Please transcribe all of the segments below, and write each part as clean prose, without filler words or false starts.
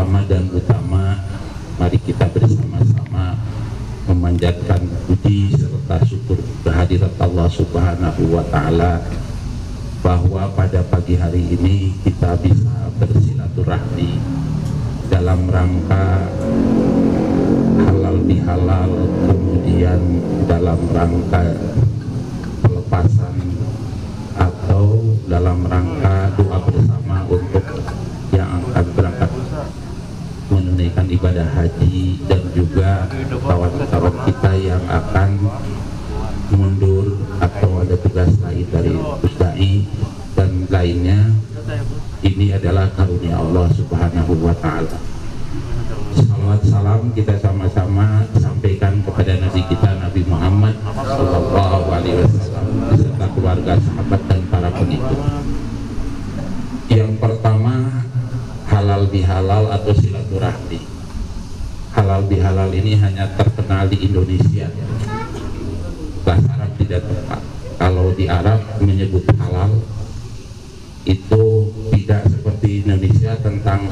pertama dan utama, mari kita bersama-sama memanjatkan puji serta syukur kehadirat Allah Subhanahu wa Ta'ala, bahwa pada pagi hari ini kita bisa bersilaturahmi dalam rangka halal bihalal, kemudian dalam rangka pelepasan atau dalam rangka doa bersama untuk yang akan berangkat menunaikan ibadah haji, dan juga kawan-kawan kita yang akan mundur atau ada tugas lain dari Pusdai dan lainnya. Ini adalah karunia Allah Subhanahu wa Ta'ala. Salawat salam kita sama-sama sampaikan kepada Nabi kita, Nabi Muhammad Sallallahu Alaihi Wasallam, beserta keluarga, sahabat dan para pengikut. Yang pertama, halal bihalal atau silaturahmi. Halal bihalal ini hanya terkenal di Indonesia. Bahasa Arab tidak tepat. Kalau di Arab menyebut halal itu tidak seperti Indonesia tentang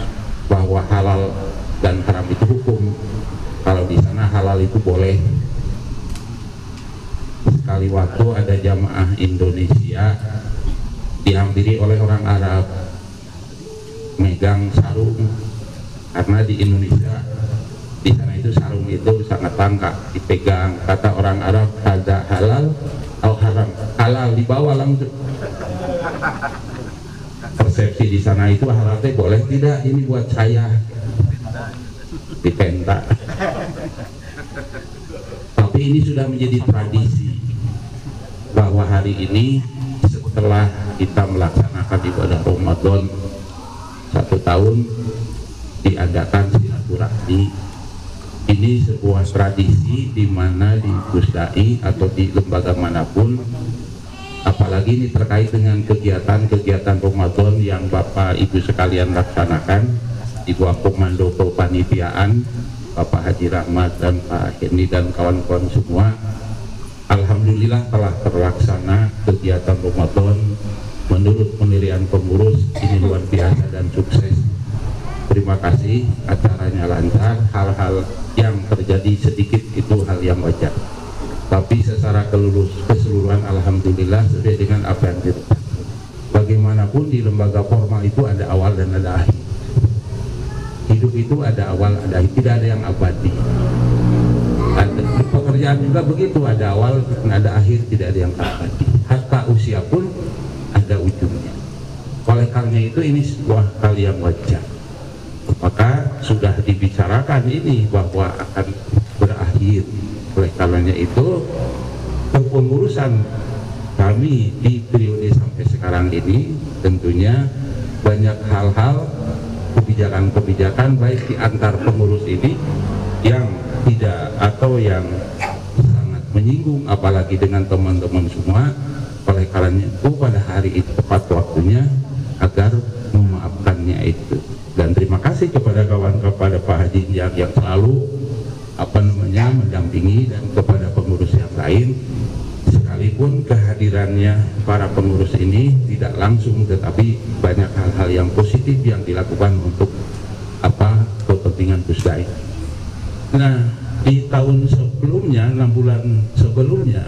bahwa halal dan haram itu hukum. Kalau di sana halal itu boleh. Sekali waktu ada jamaah Indonesia dihampiri oleh orang Arab megang sarung, karena di Indonesia di sana itu sarung itu sangat langka dipegang. Kata orang Arab, ada halal atau haram. Halal dibawa langsung. Persepsi di sana itu halal teh boleh tidak, ini buat saya, dipenta. Tapi ini sudah menjadi tradisi bahwa hari ini setelah kita melaksanakan ibadah Ramadan 1 tahun diadakan silaturahmi. Ini sebuah tradisi di mana di Pusdai atau di lembaga manapun, apalagi ini terkait dengan kegiatan-kegiatan Ramadan yang Bapak Ibu sekalian laksanakan di bawah komando kepanitiaan Bapak Haji Rahmat dan Pak Hendy dan kawan-kawan semua. Alhamdulillah telah terlaksana kegiatan Ramadan menurut penilaian pengurus ini luar biasa dan sukses. Terima kasih, acaranya lancar. Hal-hal yang terjadi sedikit itu hal yang wajar, tapi secara keseluruhan alhamdulillah sesuai dengan apa yang direncanakan. Bagaimanapun di lembaga formal itu ada awal dan ada akhir. Hidup itu ada awal, ada akhir, tidak ada yang abadi. Ada pekerjaan juga begitu, ada awal dan ada akhir, tidak ada yang abadi. Hatta usia pun ada ujungnya. Oleh karena itu ini sebuah hal yang wajar. Maka sudah dibicarakan ini bahwa akan berakhir. Oleh karenanya itu kepengurusan kami di periode sampai sekarang ini tentunya banyak hal-hal, kebijakan-kebijakan baik di antar pengurus ini yang tidak atau yang sangat menyinggung, apalagi dengan teman-teman semua. Oleh karenanya itu pada hari itu tepat waktunya agar memaafkannya itu. Dan terima kasih kepada kepada Pak Haji yang selalu mendampingi, dan kepada pengurus yang lain, sekalipun kehadirannya para pengurus ini tidak langsung, tetapi banyak hal-hal yang positif yang dilakukan untuk kepentingan Pusdai. Nah, di tahun sebelumnya, 6 bulan sebelumnya,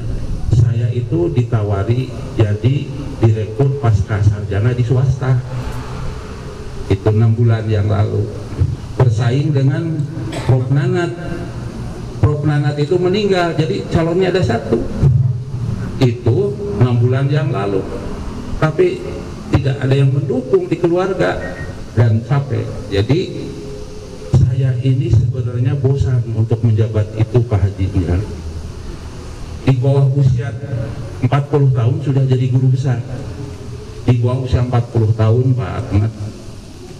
saya itu ditawari jadi direktur pasca sarjana di swasta. Itu 6 bulan yang lalu, bersaing dengan Prof Nanat. Prof Nanat itu meninggal, jadi calonnya ada 1. Itu 6 bulan yang lalu, tapi tidak ada yang mendukung di keluarga dan capek. Jadi saya ini sebenarnya bosan untuk menjabat itu, Pak Haji. Di bawah usia 40 tahun sudah jadi guru besar. Di bawah usia 40 tahun Pak Ahmad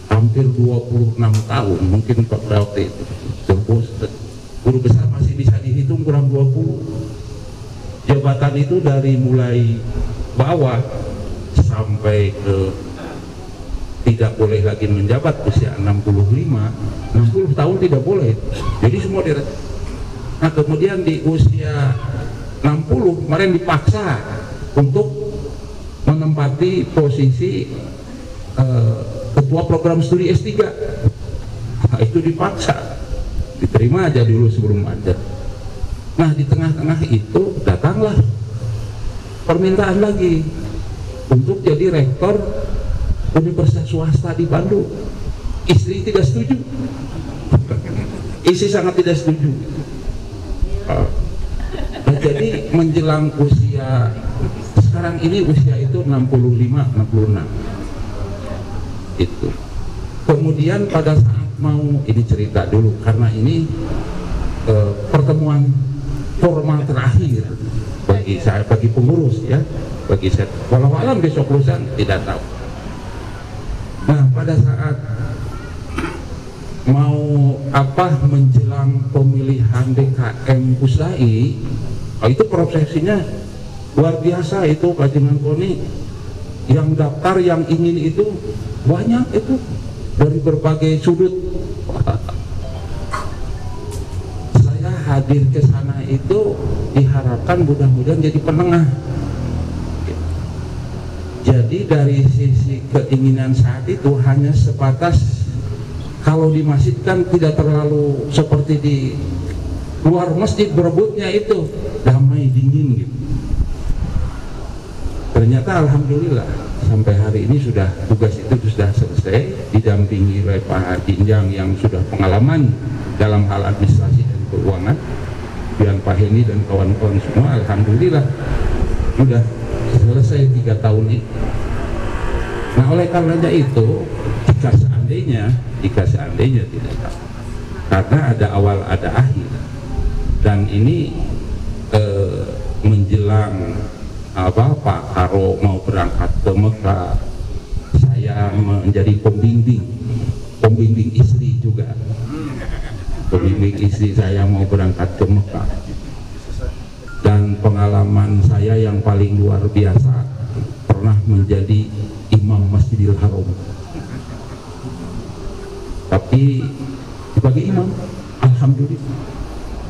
hampir 26 tahun mungkin Pak waktu itu. Guru besar masih bisa dihitung kurang 20. Jabatan itu dari mulai bawah sampai ke tidak boleh lagi menjabat usia 60 tahun tidak boleh. Jadi semua nah kemudian di usia 60 kemarin dipaksa untuk menempati posisi ketua program studi S3. Nah, itu dipaksa, diterima aja dulu sebelum ada. Nah, di tengah-tengah itu datanglah permintaan lagi untuk jadi rektor universitas swasta di Bandung. Istri tidak setuju, istri sangat tidak setuju. Nah, jadi menjelang usia sekarang ini, usia itu 65-66 itu. Kemudian pada saat mau, ini cerita dulu karena ini pertemuan formal terakhir bagi saya, bagi pengurus ya, bagi saya. Walau alam besok lusa tidak tahu. Nah, pada saat mau menjelang pemilihan DKM Pusdai, itu prosesinya luar biasa itu Pak Jinan Koni. Yang daftar, yang ingin itu banyak itu dari berbagai sudut. Saya hadir ke sana itu diharapkan mudah-mudahan jadi penengah. Jadi dari sisi keinginan saat itu hanya sebatas, kalau di masjid kan tidak terlalu seperti di luar masjid berebutnya itu damai dingin gitu. Ternyata alhamdulillah sampai hari ini sudah tugas itu sudah selesai, didampingi oleh Pak Haji Injang yang sudah pengalaman dalam hal administrasi dan keuangan, dan Pak Heni dan kawan-kawan semua. Alhamdulillah sudah selesai 3 tahun ini. Nah, oleh karenanya itu, jika seandainya tidak tahu, karena ada awal ada akhir, dan ini menjelang Pak Karo mau berangkat ke Mekah, saya menjadi pembimbing istri juga. Pembimbing istri saya mau berangkat ke Mekah, dan pengalaman saya yang paling luar biasa, pernah menjadi imam Masjidil Haram. Tapi sebagai imam, alhamdulillah.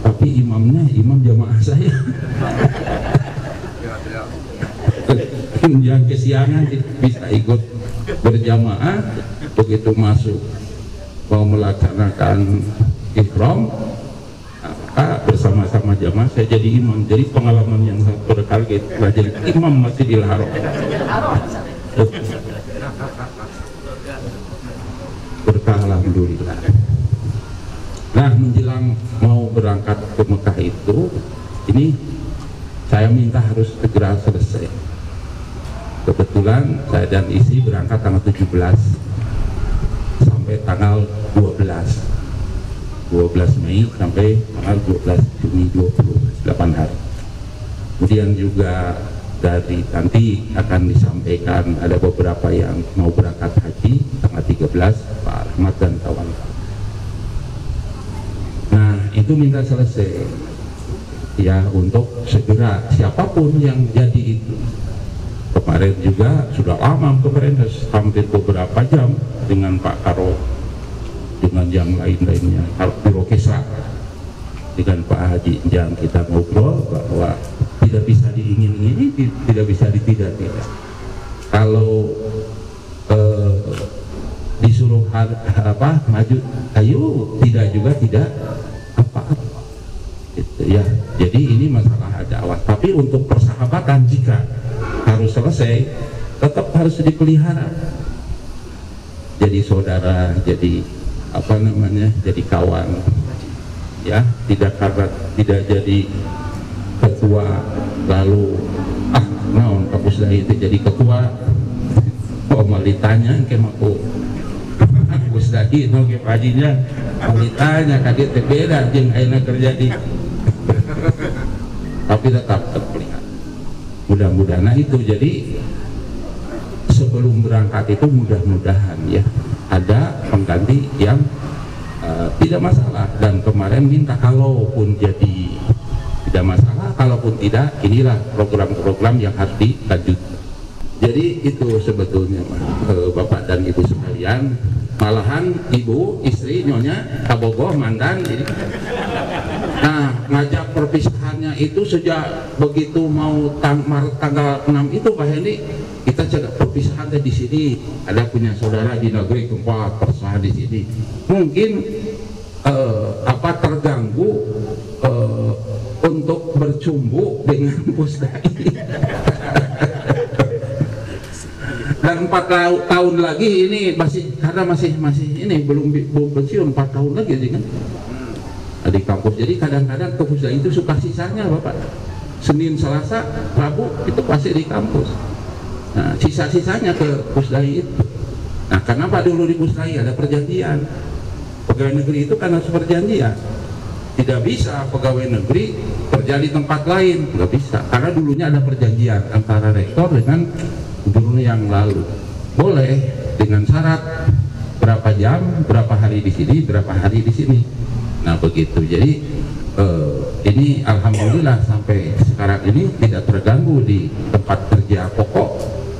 Tapi imamnya imam jamaah saya. Yang kesiangan bisa ikut berjamaah, begitu masuk mau melaksanakan ihram, maka bersama-sama jamaah saya jadi imam. Jadi pengalaman yang sangat berharga, jadi imam Masjidil Haram. Berkah alhamdulillah. Nah, menjelang mau berangkat ke Mekah itu, ini saya minta harus segera selesai. Kebetulan saya dan istri berangkat tanggal 17 sampai tanggal 12 Mei sampai tanggal 12 Juni 28 hari. Kemudian juga dari nanti akan disampaikan ada beberapa yang mau berangkat haji tanggal 13, Pak Ahmad dan kawan-kawan. Nah, itu minta selesai ya, untuk segera siapapun yang jadi itu. Kemarin juga sudah lama, kemarin hampir beberapa jam dengan Pak Karo, dengan yang lain-lainnya, Biro Kesra, dengan Pak Haji Injang, kita ngobrol bahwa tidak bisa diingin-ingini, tidak bisa tidak-tidak. Kalau disuruh maju, ayo, tidak juga tidak apa-apa. Gitu, ya. Jadi ini masalah dakwah. Tapi untuk persahabatan jika harus selesai, tetap harus dipelihara. Jadi saudara, jadi jadi kawan, ya, tidak karena tidak jadi ketua lalu naon kapus dari itu jadi ketua, mau ditanya kemaku kapus dari no ke pajinya, mau ditanya kaget beda jeung ayeuna kerja di tapi tetap terpelihara. Mudah-mudahan. Nah, itu jadi sebelum berangkat itu mudah-mudahan ya ada pengganti yang tidak masalah. Dan kemarin minta kalaupun jadi tidak masalah, kalaupun tidak, inilah program-program yang harus dilanjut. Jadi itu sebetulnya Bapak dan Ibu sekalian, malahan Ibu, istri, Nyonya, Kabogoh, Mandan ini. Nah, ngajak perpisahannya itu sejak begitu mau tanggal 6 itu Pak Hendi, kita cegah perpisahan di sini, ada punya saudara di negeri tempat perpisahan di sini, mungkin terganggu untuk bercumbu dengan Pusdai. Dan 4 tahun lagi ini masih ini belum pensiun 4 tahun lagi kan di kampus. Jadi kadang-kadang ke Pusdai itu suka sisanya Bapak, Senin, Selasa, Rabu itu pasti di kampus. Nah, sisa-sisanya ke Pusdai itu. Nah, kenapa dulu di Pusdai ada perjanjian? Pegawai negeri itu kan harus perjanjian. Tidak bisa pegawai negeri kerja di tempat lain, nggak bisa. Karena dulunya ada perjanjian antara rektor dengan gubernur yang lalu. Boleh dengan syarat berapa jam, berapa hari di sini, berapa hari di sini. Nah begitu. Jadi ini alhamdulillah sampai sekarang ini tidak terganggu di tempat kerja pokok,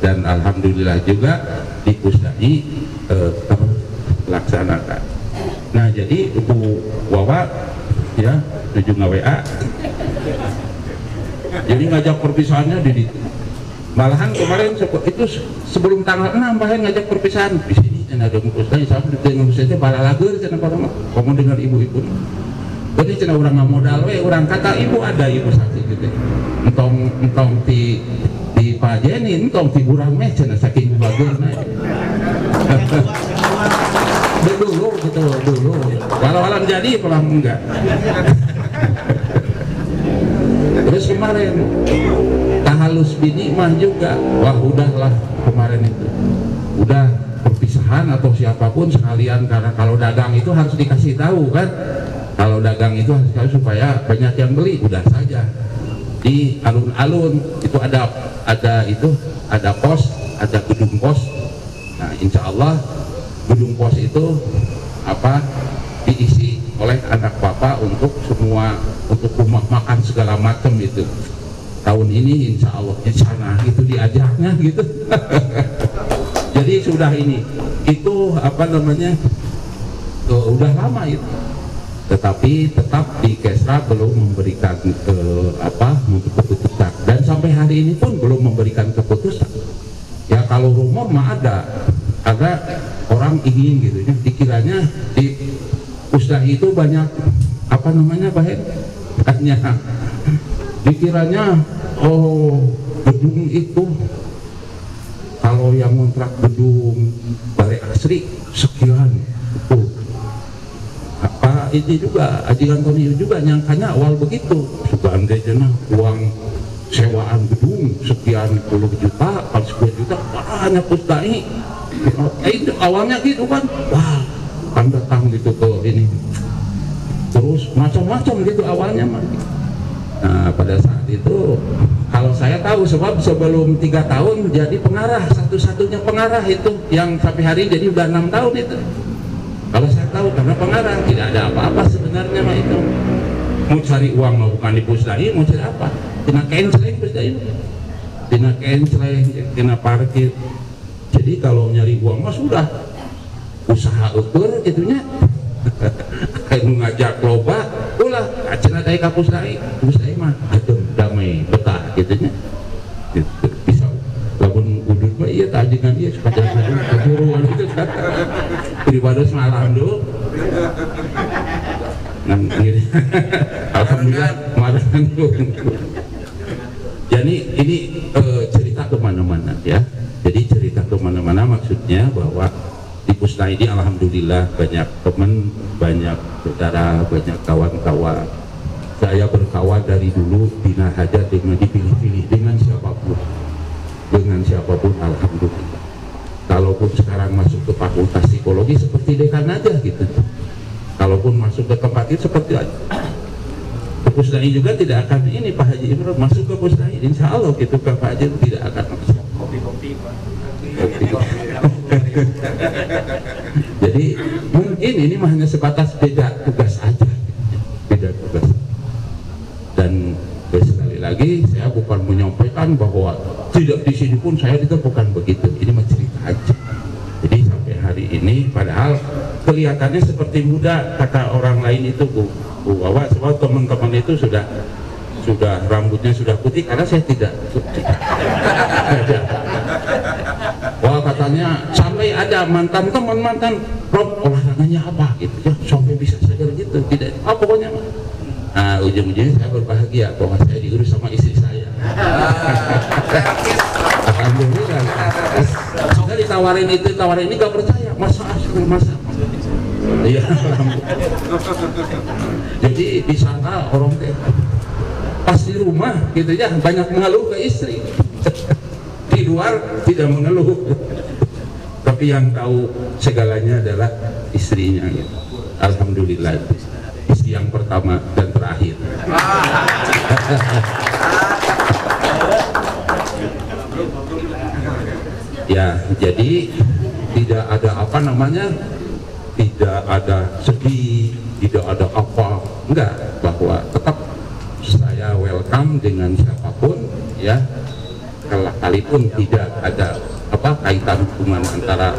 dan alhamdulillah juga di Pusdai terlaksanakan. Nah jadi Bu Wawa ya tujuh WA, jadi ngajak perpisahannya di malahan kemarin itu sebelum tanggal 6 bahan ngajak perpisahan di sini dan ada Pusdai sama dengan Pusdai bala lager cenah parama ngomong dengan ibu-ibu. Jadi cenah urang modal we, urang kata ibu ada ibu saksi gitu. Entong di Pak Jeni, entong ti urang meh cenah saking bagusna. Dulu gitu dulu. Walau jadi pelang enggak. Terus kemarin tahalus bini mah juga, wah udahlah kemarin itu udah perpisahan atau siapapun sekalian, karena kalau dagang itu harus dikasih tahu kan, kalau dagang itu harus tahu supaya banyak yang beli. Udah saja di alun-alun itu ada pos, ada gedung pos. Nah insya Allah gedung pos itu diisi oleh anak bapak untuk semua, untuk rumah makan segala macam itu. Tahun ini insya Allah di sana itu diajaknya gitu. Jadi sudah ini itu udah lama itu, tetapi tetap di Kesra belum memberikan keputusan, dan sampai hari ini pun belum memberikan keputusan. Ya kalau rumor mah ada orang ingin gitu ya, dikiranya di Pusdai itu banyak dikiranya gedung itu kalau yang kontrak gedung Balai Asri sekian itu ini juga Aji Antoni juga nyangkanya awal begitu, sebantai jenah uang sewaan gedung sekian puluh juta, kalau 10 juta banyak Pusdai. Itu awalnya gitu kan, wah kan datang gitu ke ini, terus macam-macam gitu awalnya mah. Nah pada saat itu kalau saya tahu, sebab sebelum 3 tahun jadi pengarah, satu-satunya pengarah itu yang sampai hari jadi udah 6 tahun itu. Kalau saya tahu karena pengarah, tidak ada apa-apa sebenarnya mah itu. Mau cari uang mah bukan di Pusdai, mau cari apa? Tina kenceleng Pusdai, tina kenceleng, tina parkir. Jadi kalau nyari uang mah sudah usaha ukur gitunya. Kayak ngajak loba, ulah cenah teh ka Pusdai mah adem damai betah gitunya. Gitu. Bisa lamun udut mah iya tajengan ieu suka kaburuan gitu kan. Pribados malam dulu. Alhamdulillah kemarin dulu. Jadi ini cerita kemana-mana ya. Jadi cerita kemana-mana maksudnya bahwa di Pusdai ini alhamdulillah banyak teman, banyak saudara, banyak kawan-kawan. Saya berkawan dari dulu bina hajat dengan dipilih-pilih dengan siapapun alhamdulillah. Kalaupun sekarang masuk ke fakultas psikologi seperti dekan aja gitu. Kalaupun masuk ke tempat itu seperti aja. Ke Pusdai juga tidak akan ini Pak Haji Imron masuk ke Pusdai, insya Allah gitu Pak Haji tidak akan masuk. Kopi. Jadi mungkin ini mah hanya sebatas beda tugas aja, beda tugas. Dan sekali lagi saya bukan menyampaikan bahwa tidak di sini pun saya itu bukan begitu. Ini mah cerita aja. Jadi sampai hari ini padahal kelihatannya seperti muda kata orang lain itu Bu Wawa, sebab teman-teman itu sudah rambutnya sudah putih, karena saya tidak putih. katanya sampai ada mantan teman Rob olahraganya apa gitu ya, sampai bisa sadar gitu, tidak pokoknya. Nah ujung-ujungnya saya berbahagia bahwa saya diurus sama istri saya. Alhamdulillah. Sudah ditawarin itu tawarin ini gak percaya, masa. Iya. Jadi di sana orang teh pas di rumah gitu ya banyak mengeluh ke istri. Di luar tidak mengeluh. Tapi yang tahu segalanya adalah istrinya gitu. Alhamdulillah, istri yang pertama dan terakhir. Ya, jadi tidak ada apa namanya, tidak ada sedih, tidak ada apa, enggak, bahwa tetap saya welcome dengan siapapun ya, sekalipun tidak ada apa kaitan hubungan antara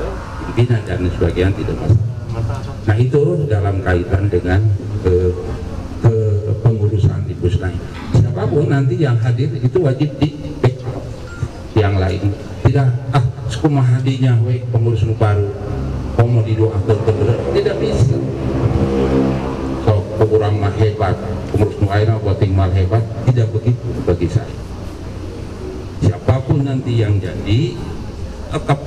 pimpinan dan sebagainya, tidak masalah. Nah itu dalam kaitan dengan pengurusan di Pusdai. Siapapun nanti yang hadir itu wajib di backup yang lain. Tidak sekumah hadinya pengurus nu baru mau didoakan tidak bisa. So kurang mah hebat, pengurus nu ayeuna buat tinggal hebat, tidak begitu bagi saya. Siapapun nanti yang jadi tetap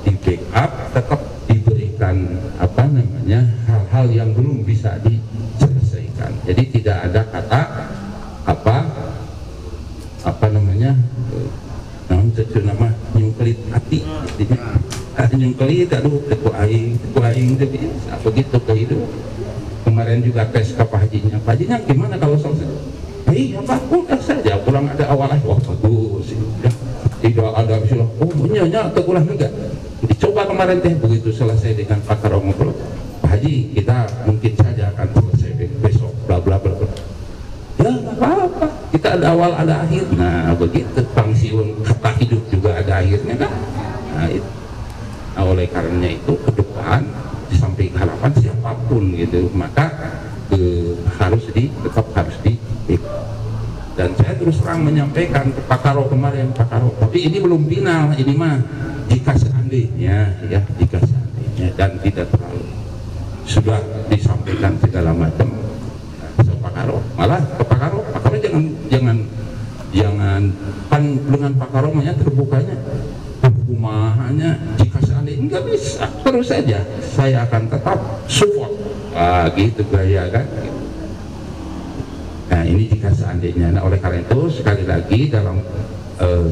di backup, tetap diberikan apa namanya hal-hal yang belum bisa diselesaikan. Jadi tidak ada kata apa namanya nama nyungkelit hati, nyungkelit aduh teku aing apa gitu begitu. Kemarin juga tes ke Pak Hajinya gimana kalau selesai? Apa udah saja pulang ada awalnya, wah bagus ya. Tidak ada istilah nyonya atau kurang enggak. Dicoba kemarin teh begitu selesai dengan pakar ngobrol, Pak Haji kita mungkin saja akan selesai besok bla bla bla. Ya nggak apa-apa, kita ada awal ada akhir. Nah begitu pangsiun kata hidup juga ada akhirnya kan. Nah, itu. Nah oleh karenanya itu ke depan sampai harapan siapapun gitu maka tetap harus di dan saya terus terang menyampaikan ke Pak Karo kemarin, Pak Karo, tapi ini belum final, ini mah jika seandainya ya, jika seandainya dan tidak terlalu sudah disampaikan segala macam. Nah, Pak Karo, malah ke Pak Karo jangan kan dengan Pak Karo nya terbukanya kumahanya jika seandainya enggak bisa, terus saja saya akan tetap support. Gitu gaya kan. Nah ini jika seandainya, nah oleh karena itu sekali lagi dalam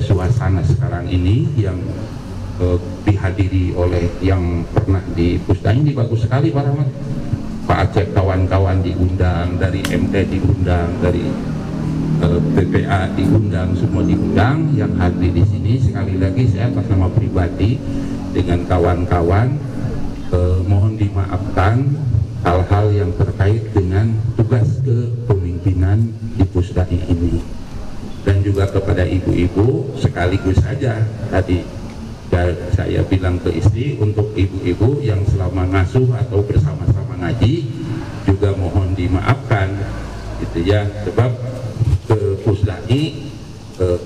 suasana sekarang ini yang dihadiri oleh yang pernah di Pusdai ini bagus sekali Pak Rahmat, Pak Aceh kawan-kawan diundang, dari MT diundang, dari PPA diundang, semua diundang yang hadir di sini. Sekali lagi saya atas nama pribadi dengan kawan-kawan mohon dimaafkan hal-hal yang terkait dengan tugas kepemimpinan di Pusdai ini, dan juga kepada ibu-ibu sekaligus saja tadi saya bilang ke istri untuk ibu-ibu yang selama ngasuh atau bersama-sama ngaji juga mohon dimaafkan gitu ya, sebab ke Pusdai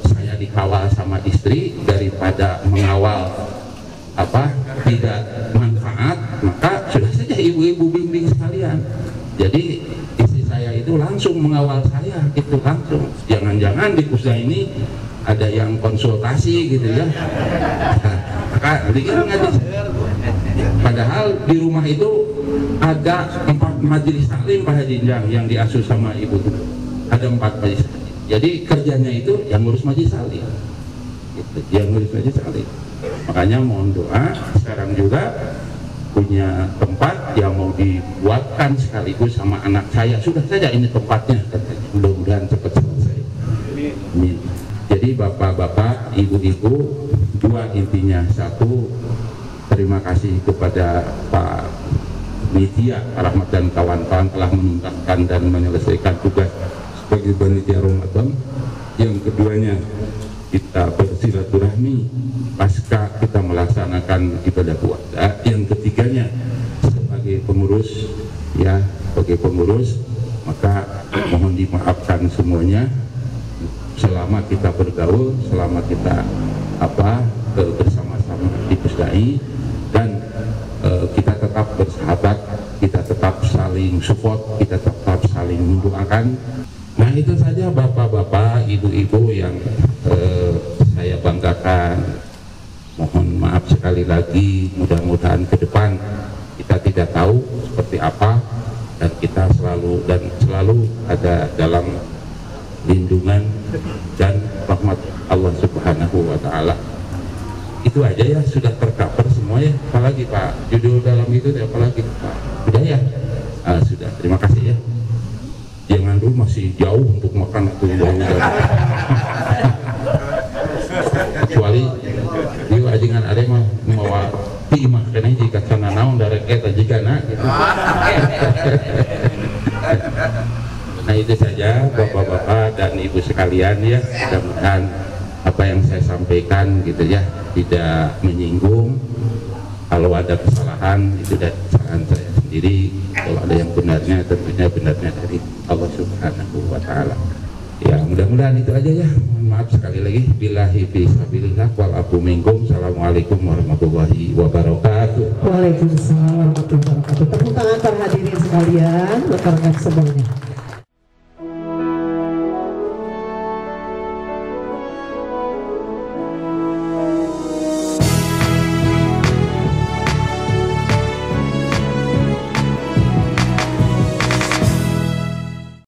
saya dikawal sama istri daripada mengawal tidak manfaat, maka sudah saja ibu-ibu bimbing sekalian. Jadi istri saya itu langsung mengawal saya gitu langsung. Jangan-jangan di Pusdai ini ada yang konsultasi gitu ya. Maka padahal di rumah itu ada 4 majelis taklim Pak Haji yang diasuh sama ibu. Ada 4 majelis taklim. Jadi kerjanya itu yang ngurus majelis taklim. Gitu, yang ngurus majelis taklim. Makanya mohon doa sekarang juga punya tempat yang mau dibuatkan sekaligus sama anak saya, sudah saja ini tempatnya, mudah-mudahan cepat selesai. Amin. Jadi bapak-bapak, ibu-ibu, 2 intinya. 1, terima kasih kepada Pak Nitya, Pak Rahmat dan kawan-kawan telah menuntaskan dan menyelesaikan tugas sebagai panitia Ramadan. Yang keduanya, kita bersilaturahmi pasca kita melaksanakan ibadah puasa. Yang ketiganya sebagai pengurus ya, sebagai pengurus maka mohon dimaafkan semuanya selama kita bergaul, selama kita bersama-sama dipusdai, dan kita tetap bersahabat, kita tetap saling support, kita tetap saling mendoakan. Nah itu saja bapak-bapak, ibu-ibu yang saya banggakan. Mohon maaf sekali lagi, mudah-mudahan ke depan kita tidak tahu seperti apa, dan kita selalu ada dalam lindungan dan rahmat Allah Subhanahu wa Ta'ala. Itu aja ya, sudah tercover semua ya. Apalagi Pak, judul dalam itu apalagi Pak? Sudah ya? Sudah, terima kasih ya. Jangan dulu, masih jauh untuk makan atau jauh. Kecuali dia ajengan ada mah mau timah kena jika sana naon darek eta jika nak gitu. Nah itu saja bapak-bapak dan ibu sekalian ya, mudah-mudahan apa yang saya sampaikan gitu ya tidak menyinggung. Kalau ada kesalahan itu dari kesalahan saya sendiri, kalau ada yang benarnya tentunya benarnya dari Allah Subhanahu wa Ta'ala. Ya mudah-mudahan itu aja ya. Maaf sekali lagi, billahi fisabilillah wal afu minkum. Assalamualaikum warahmatullahi wabarakatuh. Waalaikumsalam warahmatullahi wabarakatuh. Tepuk tangan para hadirin sekalian, rekan-rekan semuanya.